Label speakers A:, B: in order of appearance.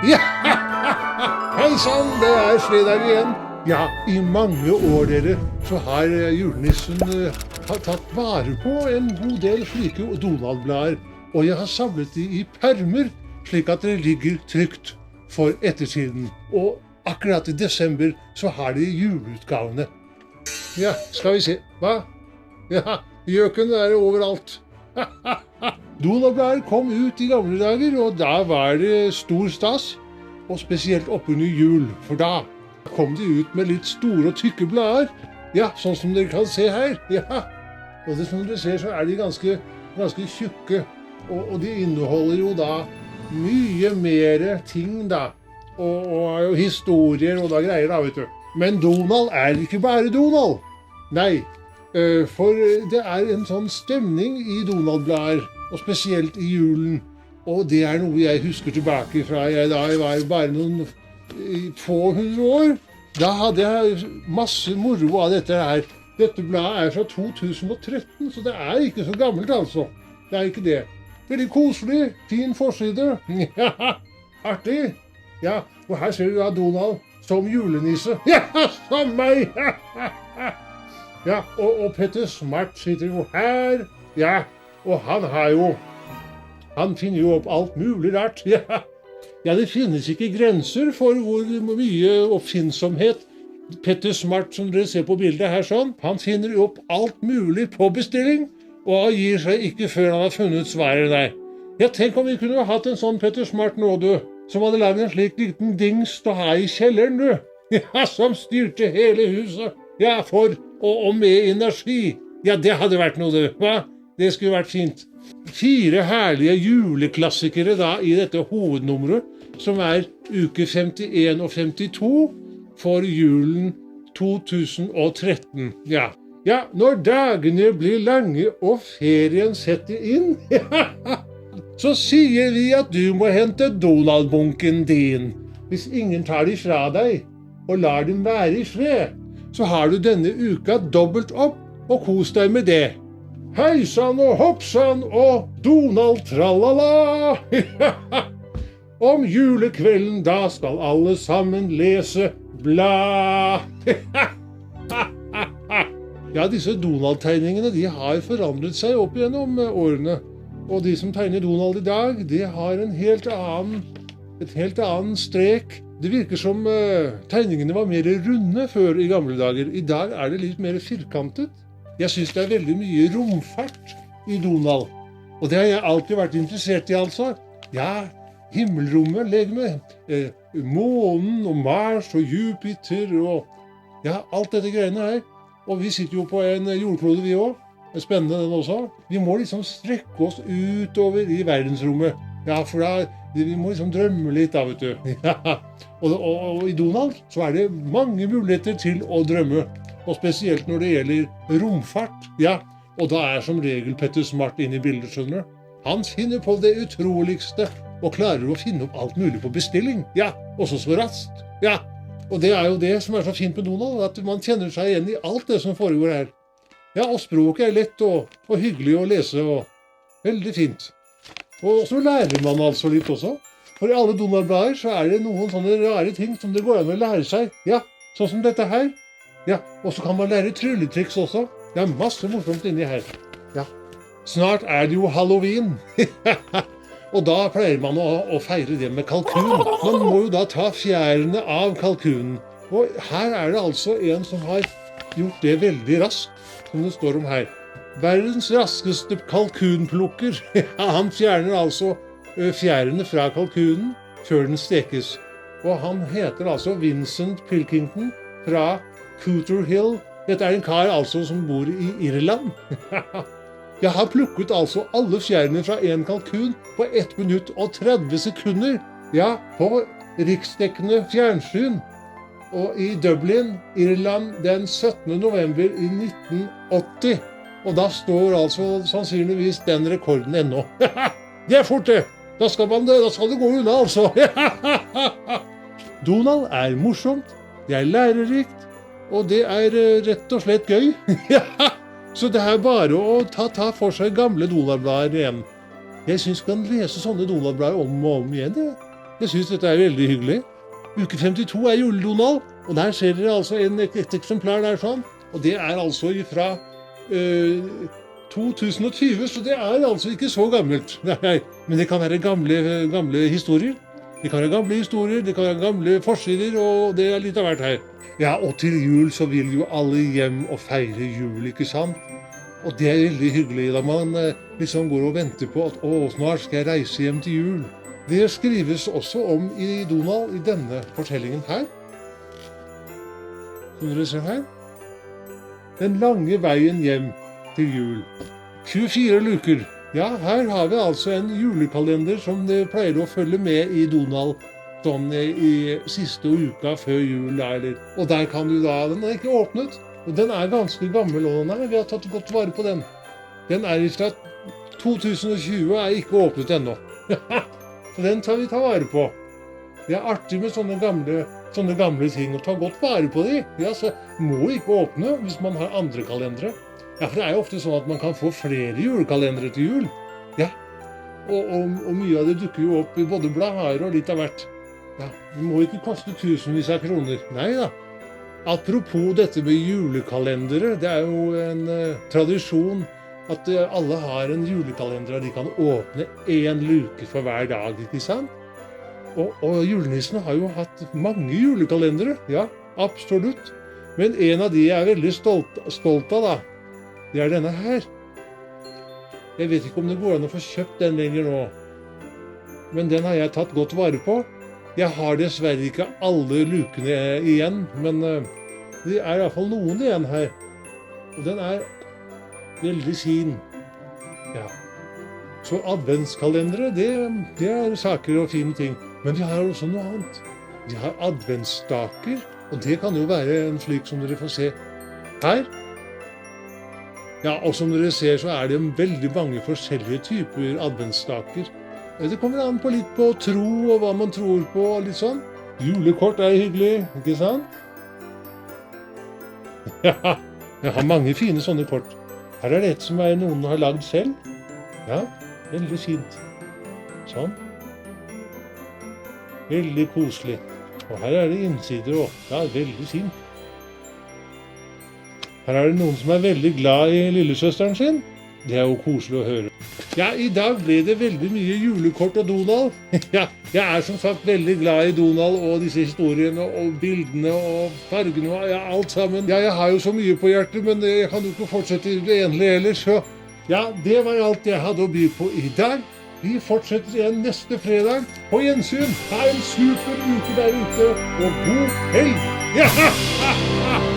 A: Ja, hei sann, det er fredag igjen. Ja, i mange år, dere, så har julenissen har tatt vare på en god del slike Donald-blader, og jeg har samlet de i permer, slik at det ligger trygt for ettertiden. Og akkurat i desember så har de juleutgavene. Ja, skal vi se. Hva? Ja, gjøken er overalt. Donald-blader kom ut i gamle dager, og da var det stor stas, og spesielt oppunder jul, for da kom de ut med litt store og tykke blader. Ja, sånn som dere kan se her. Ja, og det, som dere ser så er de ganske tjukke, og de inneholder jo da mye mer ting da, og historier og da greier da, vet du. Men Donald er ikke bare Donald. Nei, for det er en sånn stemning i Donald-blader, og spesielt i julen. Og det er noe jeg husker tilbake fra jeg var bare noen få hundre år. Da hadde jeg masse moro av dette her. Dette bladet er fra 2013, så det er ikke så gammelt altså. Det er ikke det. Veldig koselig, fin forside. Ja, artig. Ja, og her ser du da Donald som julenisse. Ja, som meg! Ja, og Petter Smart sitter jo her. Ja, og han finner jo opp alt mulig rart. Ja, det finnes ikke grenser for hvor mye oppfinnsomhet Petter Smart, som dere ser på bildet her sånn, han finner jo opp alt mulig på bestilling, og han gir seg ikke før han har funnet svaret der. Ja, tenk om vi kunne hatt en sånn Petter Smart nå, du, som hadde laget en slik liten dings til å ha i kjelleren, du. Ja, som styrte hele huset. Ja, og med energi. Ja, det hadde vært noe, du. Hva? Det skulle vært fint. 4 herlige juleklassikere da i dette hovednummeret, som er uke 51 og 52 for julen 2013. Ja, når dagene blir lange og ferien setter inn, så sier vi at du må hente Donald-bunken din. Hvis ingen tar de fra deg og lar dem være i fred, så har du denne uka dobbelt opp og kos deg med det. Heisan og hoppsan og Donald tralala! Om julekvelden da skal alle sammen lese blad. Ja, disse Donald-tegningene de har forandret seg opp gjennom årene. Og de som tegner Donald i dag, de har et helt annen strek. Det virker som tegningene var mer runde før i gamle dager. I dag er det litt mer firkantet. Jeg synes det er veldig mye romfart i Donald, og det har jeg alltid vært interessert i altså. Ja, himmelrommet, legeme, månen og Mars og Jupiter og ja, alt dette greiene her. Og vi sitter jo på en jordklode vi også, det er spennende den også. Vi må liksom strekke oss utover i verdensrommet, ja, for da vi må liksom drømme litt da, vet du. Ja. Og i Donald så er det mange muligheter til å drømme. Og spesielt når det gjelder romfart. Ja, og da er som regel Petter Smart inne i bildet, skjønner du. Han finner på det utroligste, og klarer å finne opp alt mulig på bestilling. Ja, også så raskt. Ja, og det er jo det som er så fint med Donald, at man kjenner seg igjen i alt det som foregår her. Ja, og språket er lett og hyggelig å lese, og veldig fint. Og så lærer man altså litt også. For i alle Donald-blader så er det noen sånne rare ting som det går an å lære seg. Ja, sånn som dette her. Ja, og så kan man lære trylletriks også. Det er masse morsomt inni her. Ja, snart er det jo Halloween. Og da pleier man å feire det med kalkun. Man må jo da ta fjærene av kalkunen. Og her er det altså en som har gjort det veldig raskt, som det står om her. Verdens raskeste kalkunplukker. Han fjerner altså fjærene fra kalkunen før den stekes. Og han heter altså Vincent Pilkington fra Cooter Hill. Dette er en kar altså som bor i Irland. Jeg har plukket altså alle fjærene fra en kalkun på 1 minutt og 30 sekunder. Ja, på riksdekkende fjernsyn. Og i Dublin, Irland, den 17. november i 1980. Og da står altså sannsynligvis den rekorden ennå. Det er fort det! Da skal det gå unna altså. Donald er morsomt, det er lærerikt, og det er rett og slett gøy. Så det er bare å ta for seg gamle Donald-blader igjen. Jeg synes man kan lese sånne Donald-blader om og om igjen. Jeg synes dette er veldig hyggelig. Uke 52 er Jule-Donald, og der ser dere altså et eksemplar der sånn. Og det er altså fra 2020, så det er altså ikke så gammelt. Nei, men det kan være gamle historier. Det kan være gamle historier, det kan være gamle forsider, og det er litt av hvert her. Ja, og til jul så vil jo alle hjem og feire jul, ikke sant? Og det er veldig hyggelig da man liksom går og venter på at snart skal jeg reise hjem til jul. Det skrives også om i Donald i denne fortellingen her. Som dere ser her. Den lange veien hjem til jul. 24 luker. Ja, her har vi altså en julekalender som pleier å følge med i Donald sånn i siste uka før jul. Og der kan du da, den er ikke åpnet, og den er ganske gammel, og vi har tatt godt vare på den. Den er fra 2020 og er ikke åpnet ennå. Så den tar vi ta vare på. Det er artig med sånne gamle ting, og ta godt vare på de. Ja, så må ikke åpne hvis man har andre kalendere. Ja, for det er jo ofte sånn at man kan få flere julekalendere til jul. Ja, og mye av det dukker jo opp i både blader og litt av hvert. Ja, det må ikke koste tusenvis av kroner. Nei da. Apropos dette med julekalendere, det er jo en tradisjon at alle har en julekalender, og de kan åpne 1 luke for hver dag, ikke sant? Og julenissen har jo hatt mange julekalendere, ja, absolutt. Men en av de jeg er veldig stolt av da, det er denne her. Jeg vet ikke om det går an å få kjøpt den lenger nå, men den har jeg tatt godt vare på. Jeg har dessverre ikke alle lukene igjen, men det er i hvert fall noen igjen her. Og den er veldig fin. Ja. Så adventskalendere, det er saker og fine ting. Men de har også noe annet. De har adventsstaker, og det kan jo være en slik som dere får se her. Ja, og som dere ser så er det veldig mange forskjellige typer adventsstaker. Det kommer an på litt på tro og hva man tror på og litt sånn. Julekort er hyggelig, ikke sant? Ja, jeg har mange fine sånne kort. Her er det et som noen har lagd selv. Ja, veldig fint. Sånn. Veldig koselig. Og her er det innsider også. Ja, veldig fint. Her er det noen som er veldig glad i lillesøsteren sin. Det er jo koselig å høre. Ja, i dag ble det veldig mye julekort og Donald. Ja, jeg er som sagt veldig glad i Donald og disse historiene og bildene og fargene og ja, alt sammen. Ja, jeg har jo så mye på hjertet, men jeg kan jo ikke fortsette uendelig ellers. Så ja, det var alt jeg hadde å by på i dag. Vi fortsetter igjen neste fredag. På gjensyn. Ha en super uke der ute, og god helg! Ja!